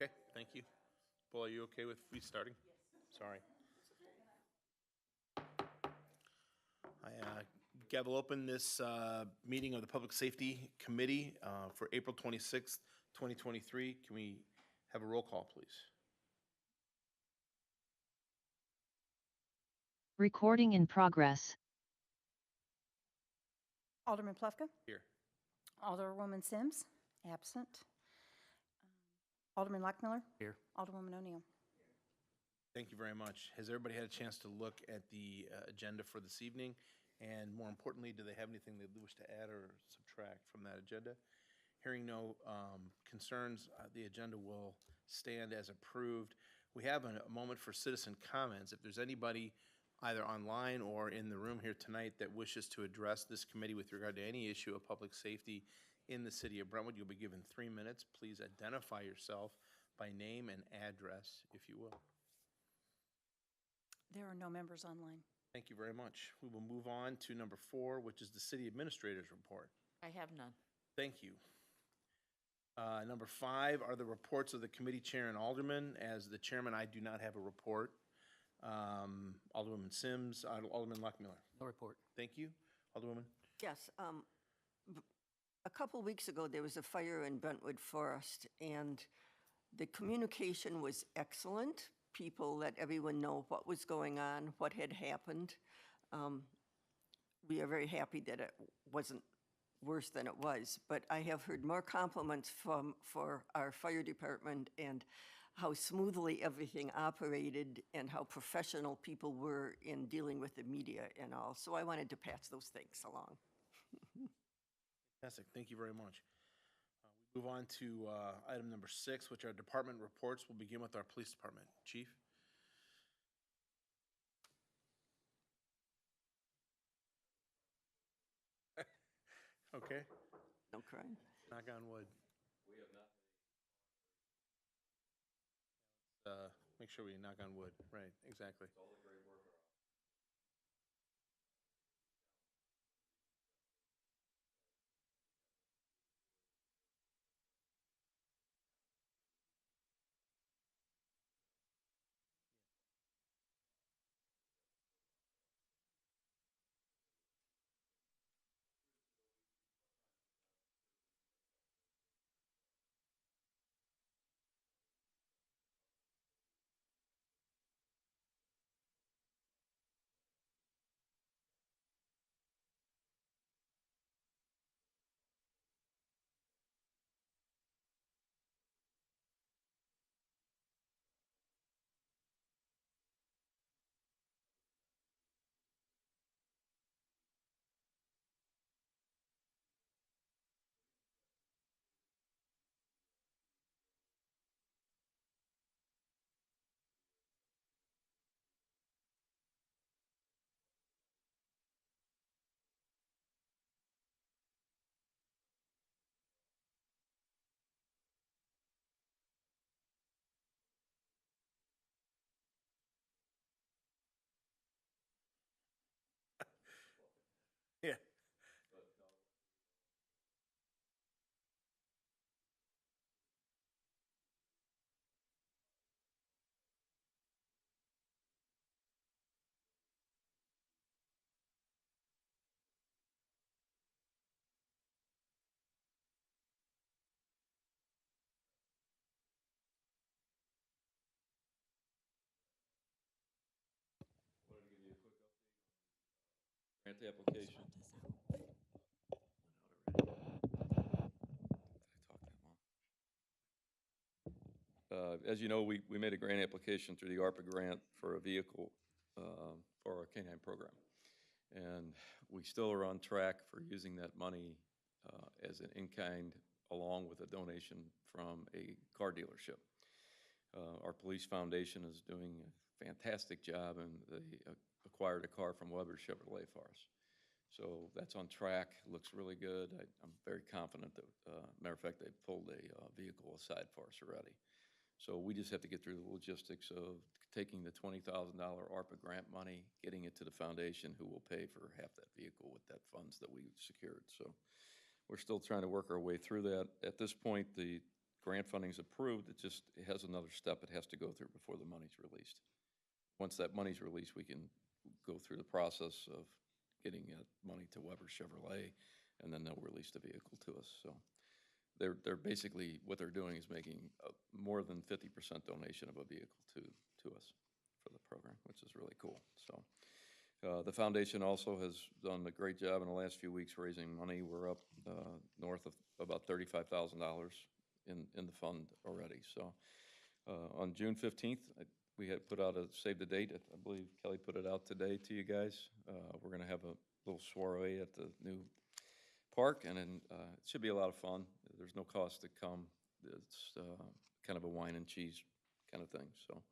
Okay, thank you. Paul, are you okay with restarting? Yes. Sorry. I gavel open this meeting of the Public Safety Committee for April 26th, 2023. Can we have a roll call, please? Recording in progress. Alderman Plufka? Here. Alderwoman Sims? Absent. Alderman Lockmiller? Here. Alderwoman O'Neill? Thank you very much. Has everybody had a chance to look at the agenda for this evening? And more importantly, do they have anything they wish to add or subtract from that agenda? Hearing no concerns, the agenda will stand as approved. We have a moment for citizen comments. If there's anybody either online or in the room here tonight that wishes to address this committee with regard to any issue of public safety in the city of Brentwood, you'll be given 3 minutes. Please identify yourself by name and address, if you will. There are no members online. Thank you very much. We will move on to number 4, which is the city administrator's report. I have none. Thank you. Number 5 are the reports of the committee chair and alderman. As the chairman, I do not have a report. Alderwoman Sims, Alderman Lockmiller. No report. Thank you. Alderwoman? Yes, a couple weeks ago, there was a fire in Brentwood Forest, and the communication was excellent. People let everyone know what was going on, what had happened. We are very happy that it wasn't worse than it was, but I have heard more compliments for our fire department and how smoothly everything operated and how professional people were in dealing with the media and all. So I wanted to pass those things along. Fantastic. Thank you very much. We move on to item number 6, which are department reports. We'll begin with our police department. Chief? Okay. No crime. Knock on wood. We have not. Make sure we knock on wood. Right, exactly. It's all the great work. Yeah. Grant application. As you know, we made a grant application through the ARPA grant for a vehicle for our canine program. And we still are on track for using that money as an in-kind along with a donation from a car dealership. Our police foundation is doing a fantastic job, and they acquired a car from Weber Chevrolet for us. So that's on track, looks really good. I'm very confident that, matter of fact, they pulled a vehicle aside for us already. So we just have to get through the logistics of taking the $20,000 ARPA grant money, getting it to the foundation, who will pay for half that vehicle with that funds that we secured. So we're still trying to work our way through that. At this point, the grant funding's approved, it has another step it has to go through before the money's released. Once that money's released, we can go through the process of getting money to Weber Chevrolet, and then they'll release the vehicle to us. So they're basically, what they're doing is making more than 50% donation of a vehicle to us for the program, which is really cool. So the foundation also has done a great job in the last few weeks raising money. We're up north of about $35,000 in the fund already. So on June 15th, we had put out a save the date. I believe Kelly put it out today to you guys. We're going to have a little soiree at the new park, and then it should be a lot of fun. There's no cost to come. It's kind of a wine and cheese kind of thing. So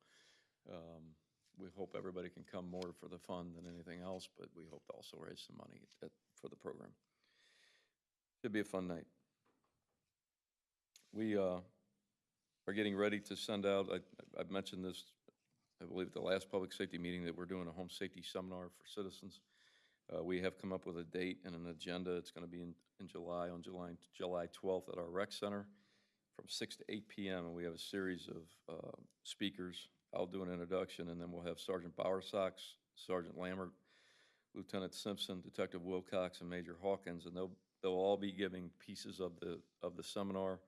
we hope everybody can come more for the fun than anything else, but we hope to also raise some money for the program. Should be a fun night. We are getting ready to send out, I've mentioned this, I believe, at the last public safety meeting, that we're doing a home safety seminar for citizens. We have come up with a date and an agenda. It's going to be in July, on July 12th at our rec center from 6 to 8 p.m. And we have a series of speakers. I'll do an introduction, and then we'll have Sergeant Bowersox, Sergeant Lambert, Lieutenant Simpson, Detective Wilcox, and Major Hawkins, and they'll all be giving pieces of the seminar.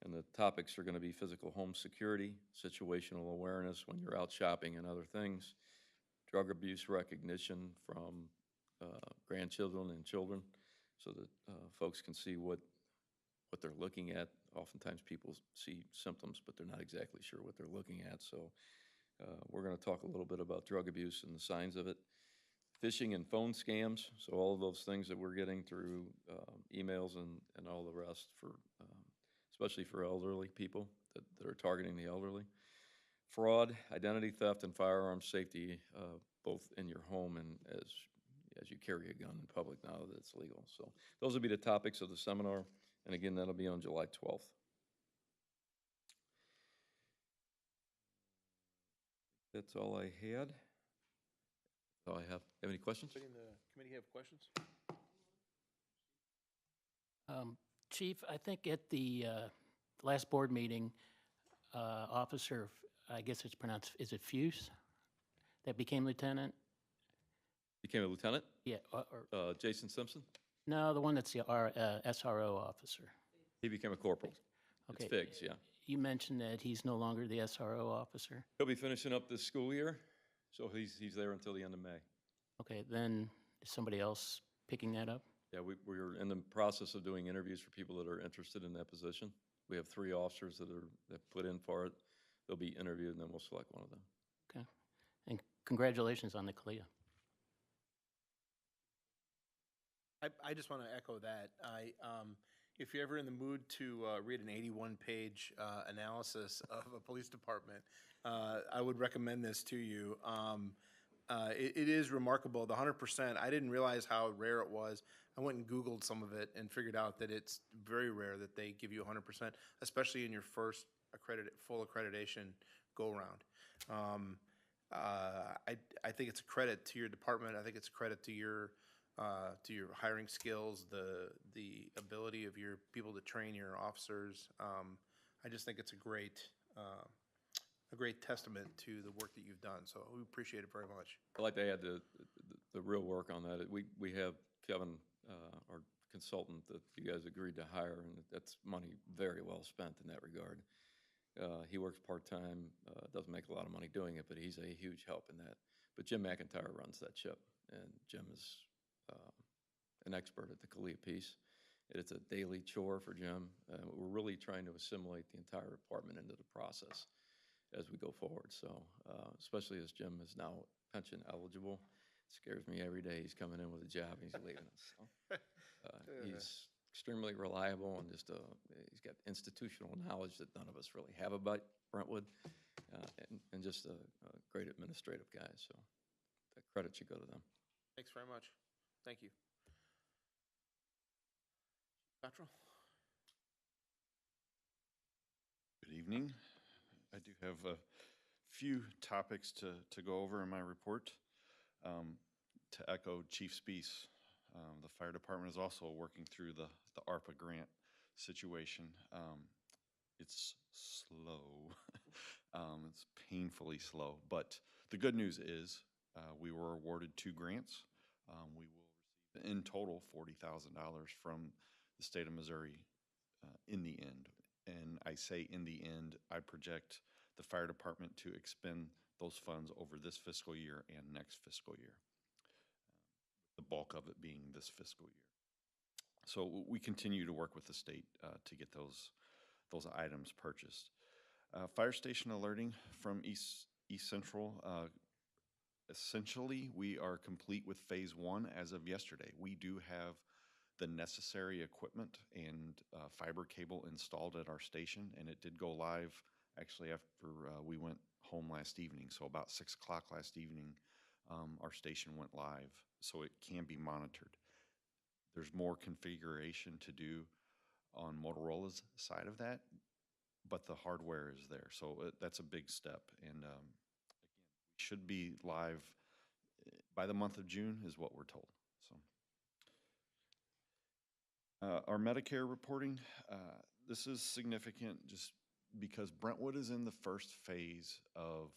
And the topics are going to be physical home security, situational awareness when you're out shopping and other things, drug abuse recognition from grandchildren and children, so that folks can see what they're looking at. Oftentimes people see symptoms, but they're not exactly sure what they're looking at. So we're going to talk a little bit about drug abuse and the signs of it. Phishing and phone scams, so all of those things that we're getting through emails and all the rest, for especially for elderly people that are targeting the elderly. Fraud, identity theft, and firearm safety, both in your home and as you carry a gun in public now that it's legal. So those will be the topics of the seminar, and again, that'll be on July 12th. That's all I had. That's all I have. Have any questions? Anybody in the committee have questions? Chief, I think at the last board meeting, Officer, I guess it's pronounced, is it Fuse, that became lieutenant? Became a lieutenant? Yeah, Jason Simpson? no, the one that's the SRO officer. He became a corporal. It's Okay. Figs, yeah. You mentioned that he's no longer the SRO officer. He'll be finishing up this school year, so he's there until the end of May. Okay, then is somebody else picking that up? Yeah, we're in the process of doing interviews for people that are interested in that position. We have 3 officers that put in for it. They'll be interviewed, and then we'll select one of them. Okay, and congratulations on the CLIA. I just want to echo that. If you're ever in the mood to read an 81-page analysis of a police department, I would recommend this to you. It is remarkable. The 100%, I didn't realize how rare it was. I went and Googled some of it and figured out that it's very rare that they give you 100%, especially in your first full accreditation go-around. I think it's a credit to your department. I think it's a credit to your hiring skills, the ability of your people to train your officers. I just think it's a great testament to the work that you've done. So we appreciate it very much. I'd like to add the real work on that. We have Kevin, our consultant, that you guys agreed to hire, and that's money very well spent in that regard. He works part-time, doesn't make a lot of money doing it, but he's a huge help in that. But Jim McIntyre runs that ship, and Jim is an expert at the CALIA piece. It's a daily chore for Jim. We're really trying to assimilate the entire department into the process as we go forward. So, especially as Jim is now pension eligible, it scares me every day he's coming in with a job and he's leaving us. So, he's extremely reliable, and just he's got institutional knowledge that none of us really have about Brentwood, and just a great administrative guy. So, the credit should go to them. Thanks very much. Thank you. Cottrell? Good evening. I do have a few topics to go over in my report. To echo Chief Speece, the fire department is also working through the ARPA grant situation. it's slow. It's painfully slow. But the good news is we were awarded 2 grants. We will receive in total $40,000 from the state of Missouri in the end. And I say in the end, I project the fire department to expend those funds over this fiscal year and next fiscal year, the bulk of it being this fiscal year. So we continue to work with the state to get those items purchased. Fire station alerting from East Central. Essentially, we are complete with phase 1 as of yesterday. We do have the necessary equipment and fiber cable installed at our station, and it did go live actually after we went home last evening. So about 6 o'clock last evening, our station went live, so it can be monitored. There's more configuration to do on Motorola's side of that, but the hardware is there. So that's a big step. And again, we should be live by the month of June is what we're told. So our Medicare reporting, this is significant just because Brentwood is in the first phase of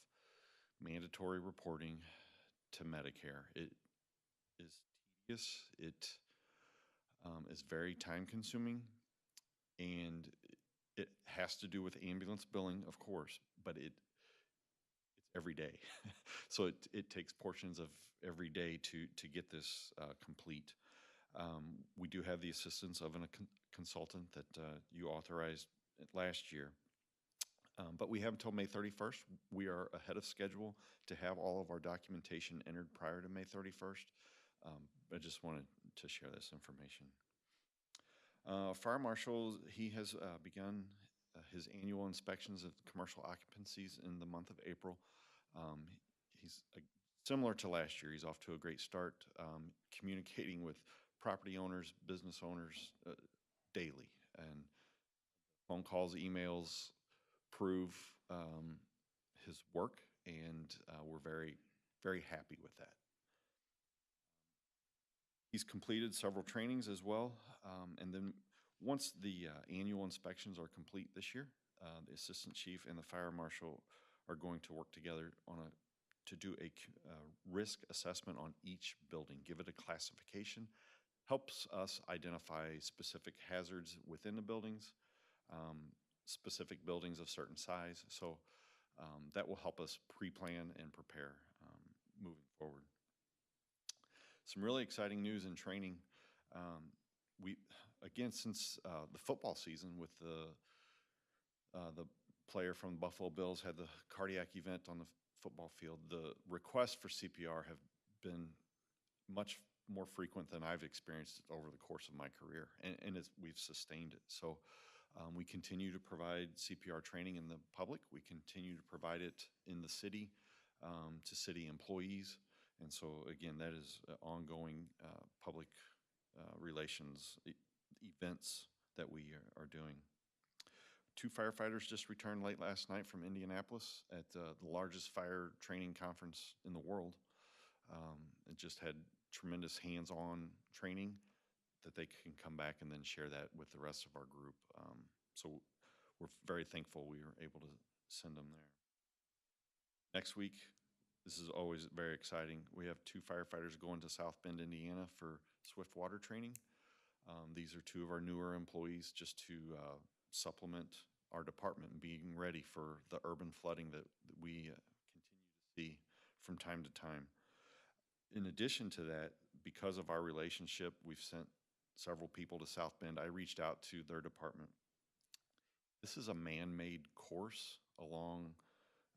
mandatory reporting to Medicare. It is tedious. It is very time consuming, and it has to do with ambulance billing, of course, but it's every day. So it takes portions of every day to get this complete. We do have the assistance of a consultant that you authorized last year. But we have until May 31st. We are ahead of schedule to have all of our documentation entered prior to May 31st. I just wanted to share this information. Fire Marshal, he has begun his annual inspections of commercial occupancies in the month of April. He's similar to last year. He's off to a great start, communicating with property owners, business owners daily. And phone calls, emails prove his work, and we're very, very happy with that. He's completed several trainings as well. And then once the annual inspections are complete this year, the assistant chief and the fire marshal are going to work together to do a risk assessment on each building, give it a classification, helps us identify specific hazards within the buildings, specific buildings of certain size. So that will help us pre-plan and prepare moving forward. Some really exciting news in training. Again, since the football season with the player from Buffalo Bills had the cardiac event on the football field, the requests for CPR have been much more frequent than I've experienced over the course of my career, and we've sustained it. So we continue to provide CPR training in the public. We continue to provide it in the city to city employees. And so, again, that is ongoing public relations events that we are doing. 2 firefighters just returned late last night from Indianapolis at the largest fire training conference in the world. It just had tremendous hands-on training that they can come back and then share that with the rest of our group. So we're very thankful we were able to send them there. Next week, this is always very exciting. We have 2 firefighters going to South Bend, Indiana for swift water training. These are 2 of our newer employees just to supplement our department and being ready for the urban flooding that we continue to see from time to time. In addition to that, because of our relationship, we've sent several people to South Bend. I reached out to their department. This is a man-made course along,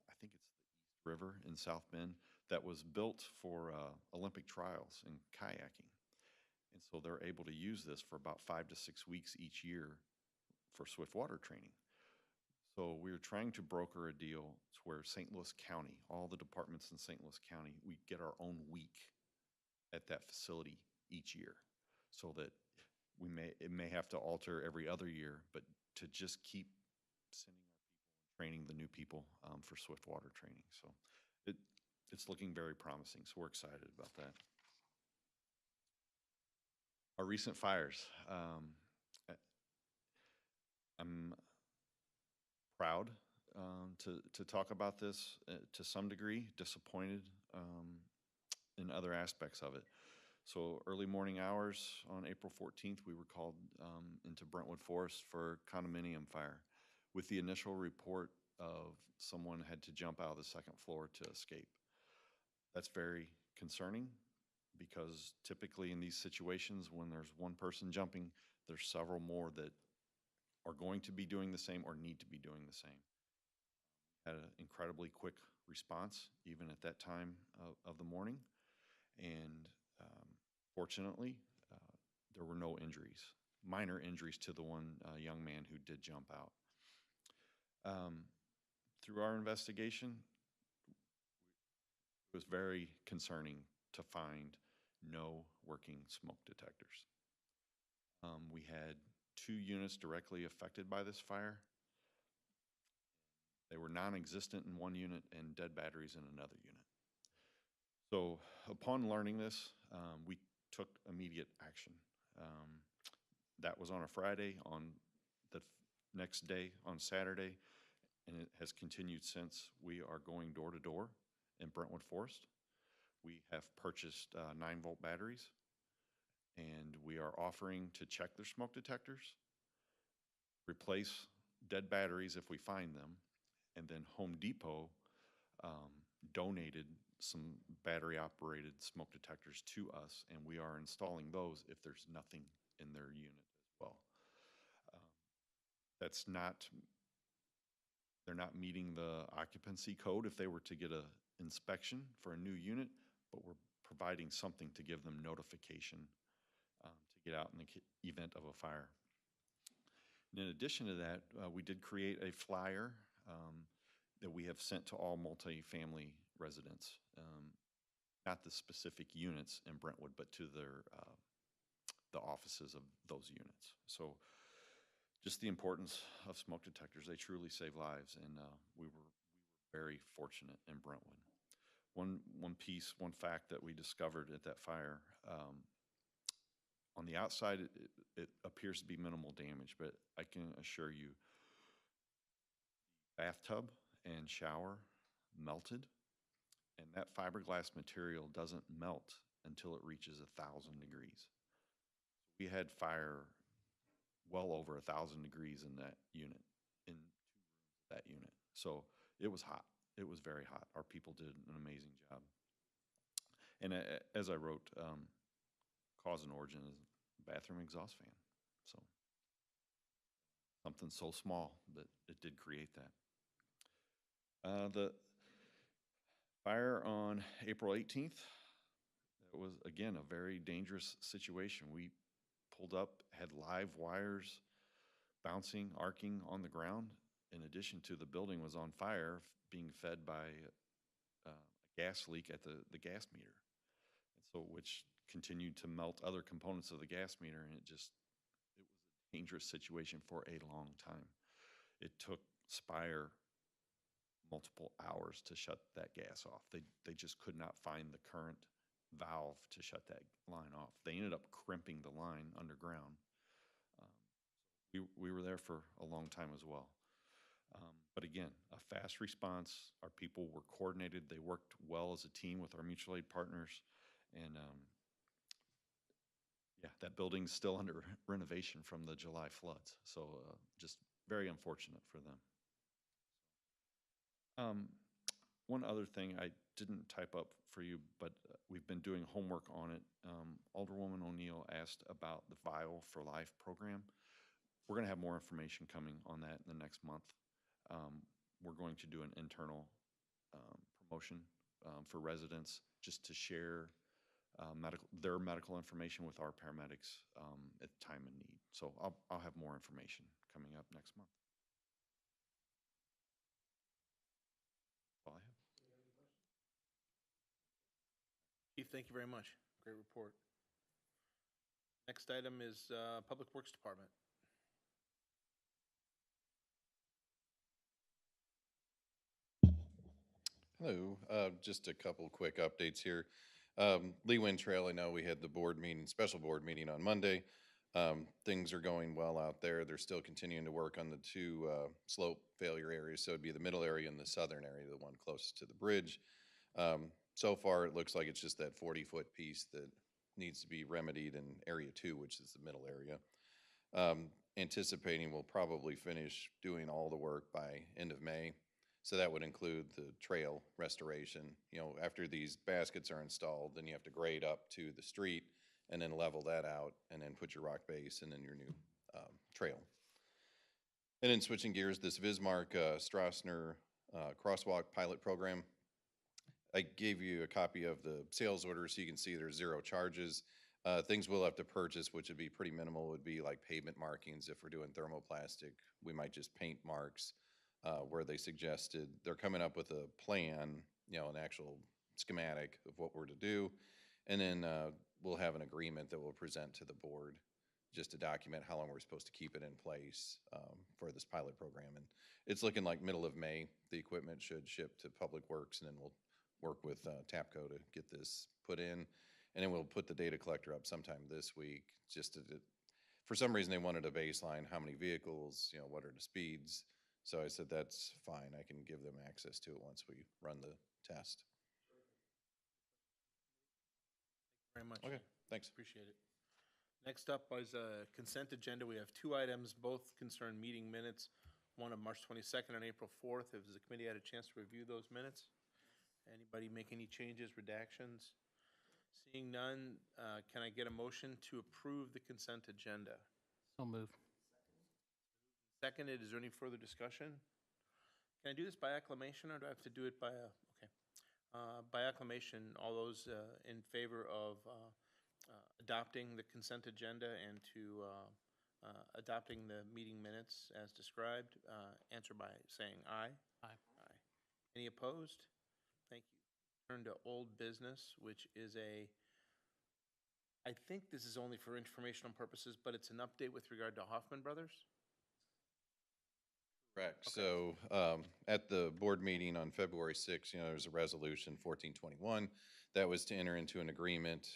I think it's the East River in South Bend, that was built for Olympic trials in kayaking. And so they're able to use this for about 5 to 6 weeks each year for swift water training. So we're trying to broker a deal to where St. Louis County, all the departments in St. Louis County, we get our own week at that facility each year, so that it may have to alter every other year, but to just keep sending our people and training the new people for swift water training. So it's looking very promising, so we're excited about that. Our recent fires. I'm proud to talk about this to some degree, disappointed in other aspects of it. So early morning hours on April 14th, we were called into Brentwood Forest for condominium fire with the initial report of someone had to jump out of the second floor to escape. That's very concerning because typically in these situations, when there's one person jumping, there's several more that are going to be doing the same or need to be doing the same. Had an incredibly quick response, even at that time of the morning. And fortunately, there were no injuries, minor injuries to the one young man who did jump out. Through our investigation, it was very concerning to find no working smoke detectors. We had 2 units directly affected by this fire. They were non-existent in one unit and dead batteries in another unit. So upon learning this, we took immediate action. That was on a Friday. On the next day, on Saturday, and it has continued since, we are going door to door in Brentwood Forest. We have purchased 9-volt batteries, and we are offering to check their smoke detectors, replace dead batteries if we find them, and then Home Depot donated some battery-operated smoke detectors to us, and we are installing those if there's nothing in their unit as well. That's not, they're not meeting the occupancy code if they were to get an inspection for a new unit, but we're providing something to give them notification to get out in the event of a fire. And in addition to that, we did create a flyer that we have sent to all multifamily residents, not the specific units in Brentwood, but to their the offices of those units. So just the importance of smoke detectors. They truly save lives, and we were very fortunate in Brentwood. One fact that we discovered at that fire, on the outside, it appears to be minimal damage, but I can assure you, bathtub and shower melted, and that fiberglass material doesn't melt until it reaches 1,000 degrees. We had fire well over 1,000 degrees in that unit, in 2 rooms of that unit. So it was hot. It was very hot. Our people did an amazing job. And as I wrote, cause and origin is bathroom exhaust fan. So something so small that it did create that. The fire on April 18th, it was, again, a very dangerous situation. We pulled up, had live wires bouncing, arcing on the ground. In addition to the building was on fire, being fed by a gas leak at the gas meter. And so, which continued to melt other components of the gas meter, and it was a dangerous situation for a long time. It took Spire multiple hours to shut that gas off. They just could not find the current valve to shut that line off. They ended up crimping the line underground. We were there for a long time as well. But again, a fast response. Our people were coordinated. They worked well as a team with our mutual aid partners. And yeah, that building's still under renovation from the July floods. So just very unfortunate for them. One other thing I didn't type up for you, but we've been doing homework on it. Alderwoman O'Neill asked about the Vial for Life program. We're going to have more information coming on that in the next month. We're going to do an internal promotion for residents just to share their medical information with our paramedics at time of need. So I'll have more information coming up next month. That's all I have. Chief, thank you very much. Great report. Next item is Public Works Department. Hello, just a couple quick updates here. Lee Wind Trail, I know we had the board meeting, special board meeting on Monday. Things are going well out there. They're still continuing to work on the two slope failure areas. So it'd be the middle area and the southern area, the one closest to the bridge. So far, it looks like it's just that 40-foot piece that needs to be remedied in Area 2, which is the middle area. Anticipating we'll probably finish doing all the work by end of May. So that would include the trail restoration. You know, after these baskets are installed, then you have to grade up to the street and then level that out and then put your rock base and then your new trail. And then switching gears, this Bismarck Strassner crosswalk pilot program. I gave you a copy of the sales order so you can see there's 0 charges. Things we'll have to purchase, which would be pretty minimal, would be like pavement markings. If we're doing thermoplastic, we might just paint marks where they suggested. They're coming up with a plan, you know, an actual schematic of what we're to do. And then we'll have an agreement that we'll present to the board just to document how long we're supposed to keep it in place for this pilot program. And it's looking like middle of May, the equipment should ship to Public Works, and then we'll work with TAPCO to get this put in. And then we'll put the data collector up sometime this week, just to, for some reason they wanted a baseline, how many vehicles, you know, what are the speeds. So I said, that's fine, I can give them access to it once we run the test. Very much. Okay, thanks. Appreciate it. Next up is a consent agenda. We have 2 items, both concern meeting minutes. One of March 22nd and April 4th. Has the committee had a chance to review those minutes? Anybody make any changes, redactions? Seeing none, can I get a motion to approve the consent agenda? So moved. Seconded, is there any further discussion? Can I do this by acclamation, or do I have to do it by a, okay. By acclamation, all those in favor of adopting the consent agenda and to adopting the meeting minutes as described, answer by saying aye. Aye. Aye. Any opposed? Thank you. Turn to old business, which is I think this is only for informational purposes, but it's an update with regard to Hoffman Brothers. Correct. Okay. So at the board meeting on February 6th, you know, there's a resolution 1421 that was to enter into an agreement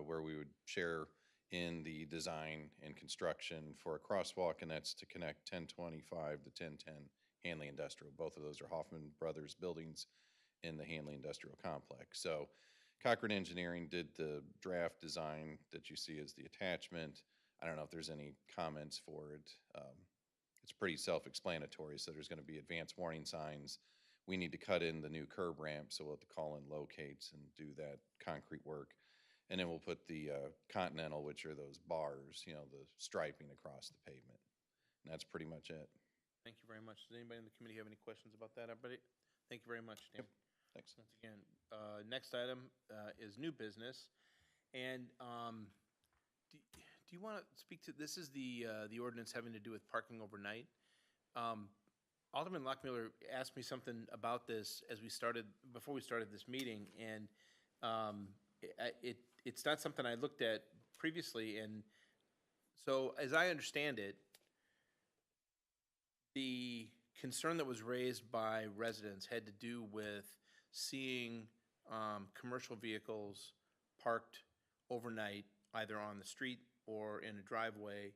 where we would share in the design and construction for a crosswalk, and that's to connect 1025 to 1010 Hanley Industrial. Both of those are Hoffman Brothers buildings in the Hanley Industrial Complex. So Cochran Engineering did the draft design that you see as the attachment. I don't know if there's any comments for it. It's pretty self-explanatory. So there's going to be advanced warning signs. We need to cut in the new curb ramp, so we'll have to call in locates and do that concrete work. And then we'll put the Continental, which are those bars, you know, the striping across the pavement. And that's pretty much it. Thank you very much. Does anybody in the committee have any questions about that? Everybody? Thank you very much, Dan. Thanks. Once again, next item is new business. And do you want to speak to, this is the ordinance having to do with parking overnight. Alderman Lockmiller asked me something about this before we started this meeting, and it's not something I looked at previously. And so as I understand it, the concern that was raised by residents had to do with seeing commercial vehicles parked overnight, either on the street or in a driveway,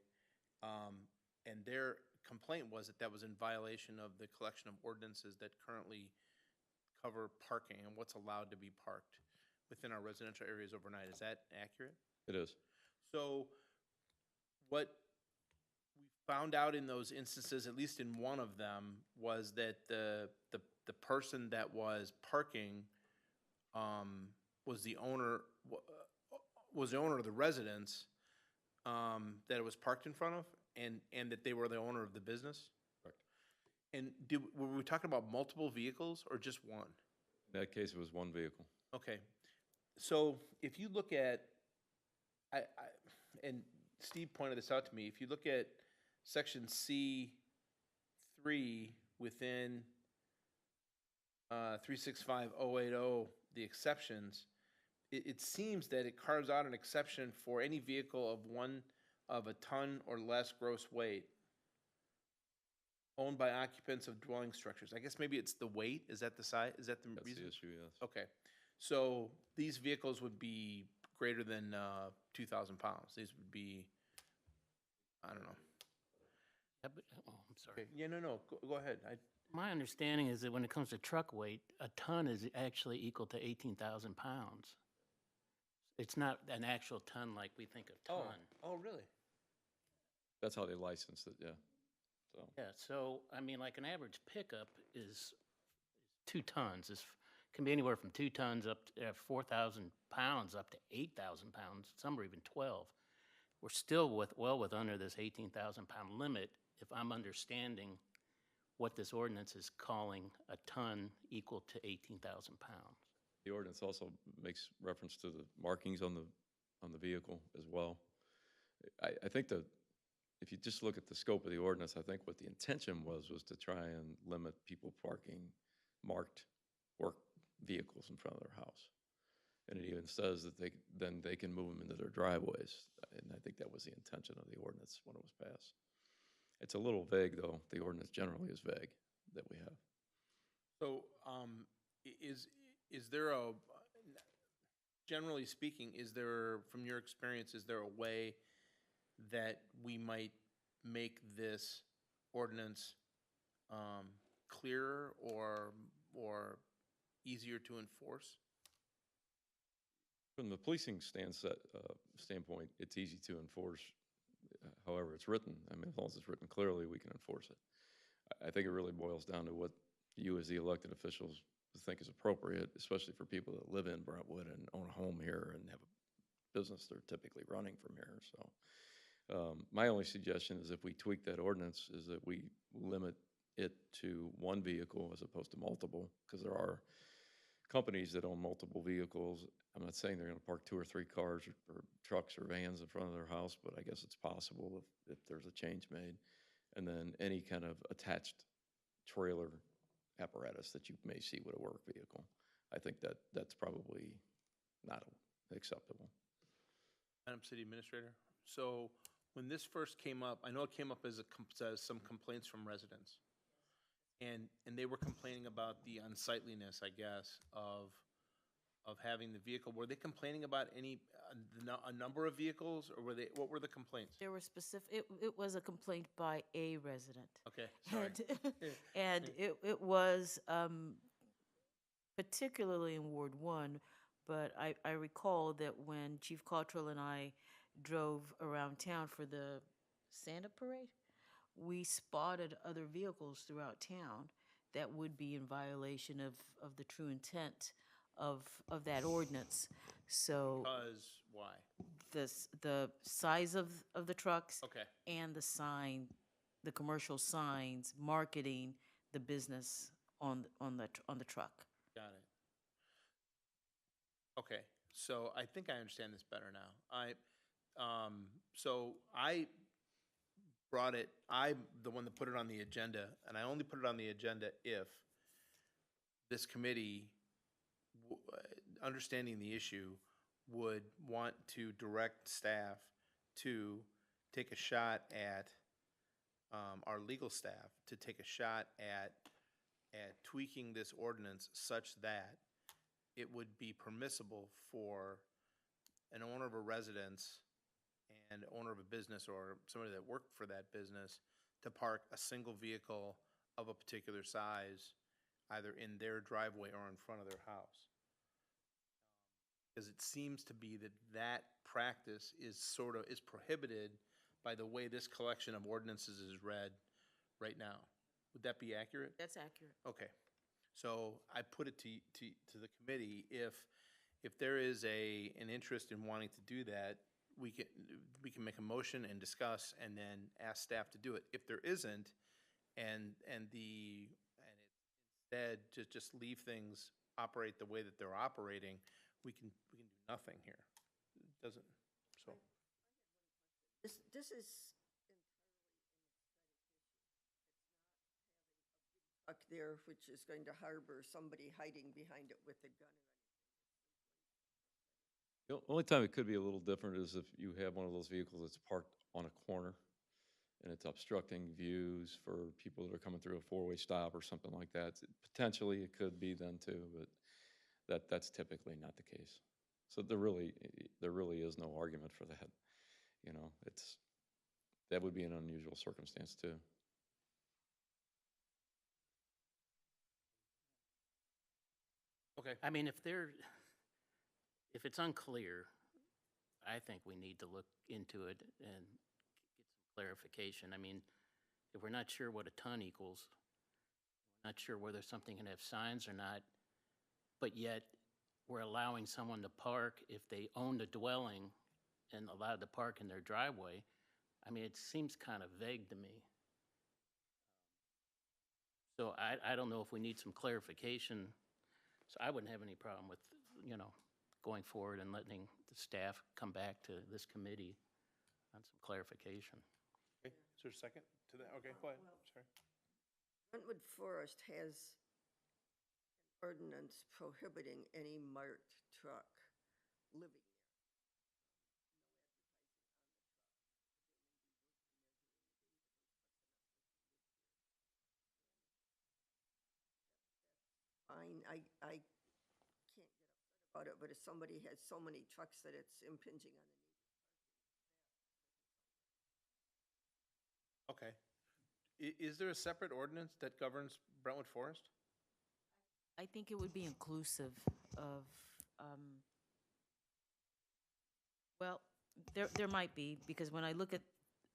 and their complaint was that was in violation of the collection of ordinances that currently cover parking and what's allowed to be parked within our residential areas overnight. Is that accurate? It is. So what we found out in those instances, at least in one of them, was that the person that was parking was the owner of the residence that it was parked in front of, and that they were the owner of the business? Correct. And were we talking about multiple vehicles or just one? In that case, it was one vehicle. Okay. So if you look at, and Steve pointed this out to me, if you look at section C3 within 365080, the exceptions, it seems that it carves out an exception for any vehicle of a ton or less gross weight owned by occupants of dwelling structures. I guess maybe it's the weight. Is that the size? Is that the That's reason? the issue, yes. Okay. So these vehicles would be greater than 2,000 pounds. These would be I don't know. Yeah, oh, I'm sorry. Okay, yeah, no, go ahead. My understanding is that when it comes to truck weight, a ton is actually equal to 18,000 pounds. It's not an actual ton like we think of ton. Oh, really? That's how they licensed it, yeah. So, Yeah, so, I mean, like an average pickup is 2 tons. Can be anywhere from 2 tons up to 4,000 pounds up to 8,000 pounds. Some are even 12. We're still well with under this 18,000 pound limit if I'm understanding what this ordinance is calling a ton equal to 18,000 pounds. the ordinance also makes reference to the markings on the vehicle as well. I think that if you just look at the scope of the ordinance, I think what the intention was to try and limit people parking marked work vehicles in front of their house. And it even says that they can move them into their driveways. And I think that was the intention of the ordinance when it was passed. It's a little vague, though. The ordinance generally is vague that we have. So, is there generally speaking, from your experience, is there a way that we might make this ordinance clearer or easier to enforce? From the policing standpoint, it's easy to enforce however it's written. I mean, as long as it's written clearly, we can enforce it. I think it really boils down to what you as the elected officials think is appropriate, especially for people that live in Brentwood and own a home here and have a business they're typically running from here. So my only suggestion is if we tweak that ordinance is that we limit it to one vehicle as opposed to multiple, because there are companies that own multiple vehicles. I'm not saying they're going to park 2 or 3 cars or trucks or vans in front of their house, but I guess it's possible if there's a change made. And then any kind of attached trailer apparatus that you may see with a work vehicle. I think that's probably not acceptable. Madam City Administrator, so when this first came up, I know it came up as some complaints from residents. And they were complaining about the unsightliness, I guess, of having the vehicle. Were they complaining about a number of vehicles, or what were the complaints? There were it was a complaint by a resident. Okay, sorry. And it was particularly in Ward 1, but I recall that when Chief Cottrell and I drove around town for the Santa Parade, we spotted other vehicles throughout town that would be in violation of the true intent of that ordinance. So Because why? the size of the trucks Okay. and the commercial signs marketing the business on the truck. Got it. Okay, so I think I understand this better now. So I brought it, I'm the one that put it on the agenda, and I only put it on the agenda if this committee, understanding the issue, would want to direct staff to take a shot at, our legal staff, to take a shot at tweaking this ordinance such that it would be permissible for an owner of a residence and owner of a business or somebody that worked for that business to park a single vehicle of a particular size either in their driveway or in front of their house. Because it seems to be that practice is prohibited by the way this collection of ordinances is read right now. Would that be accurate? That's accurate. Okay, so I put it to the committee, if there is an interest in wanting to do that, we can make a motion and discuss and then ask staff to do it. If there isn't, and instead just leave things operate the way that they're operating, we can do nothing here. It doesn't, so. This is up there, which is going to harbor somebody hiding behind it with a gun or The only time it could be a little different is if you have one of those vehicles that's parked on a corner and it's obstructing views for people that are coming through a 4-way stop or something like that. Potentially, it could be then too, but that's typically not the case. So there really is no argument for that. You know, that would be an unusual circumstance too. Okay. I mean, if it's unclear, I think we need to look into it and get some clarification. I mean, if we're not sure what a ton equals, not sure whether something can have signs or not, but yet we're allowing someone to park if they own the dwelling and allowed to park in their driveway, I mean, it seems kind of vague to me. So I don't know if we need some clarification. So I wouldn't have any problem with, you know, going forward and letting the staff come back to this committee on some clarification. Okay, is there a second to that? Okay, go ahead, sorry. Brentwood Forest has an ordinance prohibiting any marked truck living there. Fine, I can't get upset about it, but if somebody has so many trucks that it's impinging on the neighbor's Okay. Is there a separate ordinance that governs Brentwood Forest? I think it would be inclusive of, well, there might be, because when I look at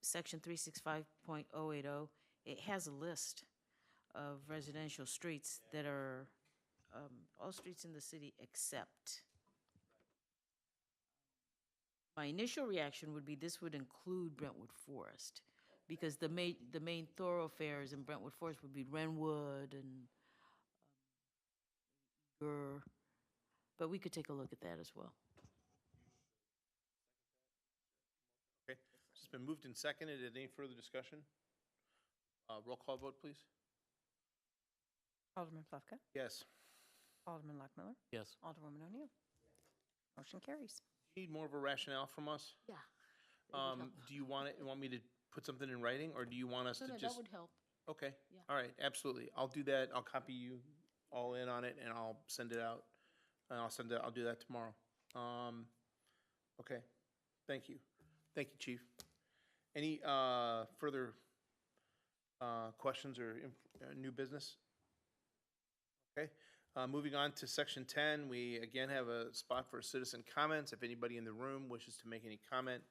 section 365.080, it has a list of residential streets that are, all streets in the city except. My initial reaction would be this would include Brentwood Forest, because the main thoroughfares in Brentwood Forest would be Brentwood and Eager, but we could take a look at that as well. Okay, it's been moved and seconded. Any further discussion? Roll call vote, please. Alderman Plufka, Yes. Alderman Lockmiller, Yes. Alderwoman O'Neill. Motion carries. You need more of a rationale from us? Yeah. Do you want me to put something in writing, or do you want us to just? That would help. Okay, Yeah. all right, absolutely. I'll do that. I'll copy you all in on it, and I'll send it out. And I'll do that tomorrow. Okay, thank you. Thank you, Chief. Any further questions or new business? Okay, moving on to section 10, we again have a spot for citizen comments. If anybody in the room wishes to make any comment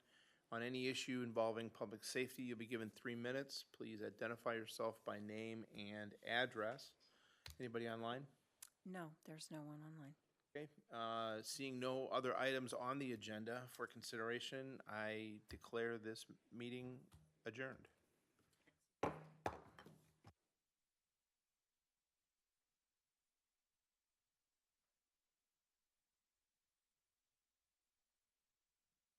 on any issue involving public safety, you'll be given 3 minutes. Please identify yourself by name and address. Anybody online? No, there's no one online. Okay, seeing no other items on the agenda for consideration, I declare this meeting adjourned.